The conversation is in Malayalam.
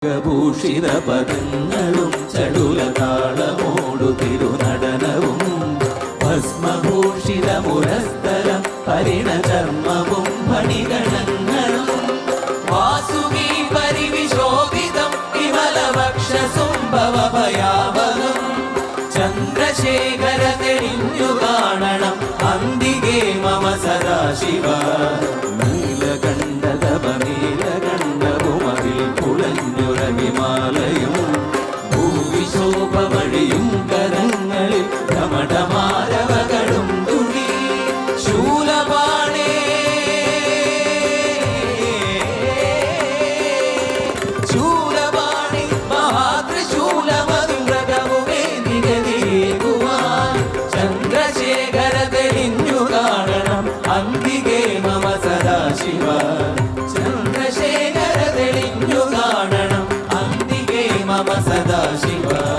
ഭൂഷിത പദങ്ങളും ചടുലതാളമോടു തിരുനടനവും ഭസ്മഭൂഷിത മുരസ്ഥലം പരിണചർമ്മവും ഫണിഗണങ്ങളും വാസുകീ പരിവിശോഭിതം വിമലവക്ഷസുംഭവഭയാവഹം ചന്ദ്രശേഖര തെളിഞ്ഞു കാണണം അന്തികേ മമ സദാശിവ ഹിമാലയം ഭൂവിശോഭ വഴിയും കരങ്ങളിൽ ധമഠമാരവകളും തുണി ശൂലപാണേ ശൂലപാണി മഹാത്രിശൂലമൃഗവുമേ നിഗതിയേകുവാൻ ചന്ദ്രശേഖര തെളിഞ്ഞു കാണണം അന്തികേ മമ സദാശിവ ചന്ദ്രശേഖര തെളിഞ്ഞു കാണണം മമ സദാശിവ.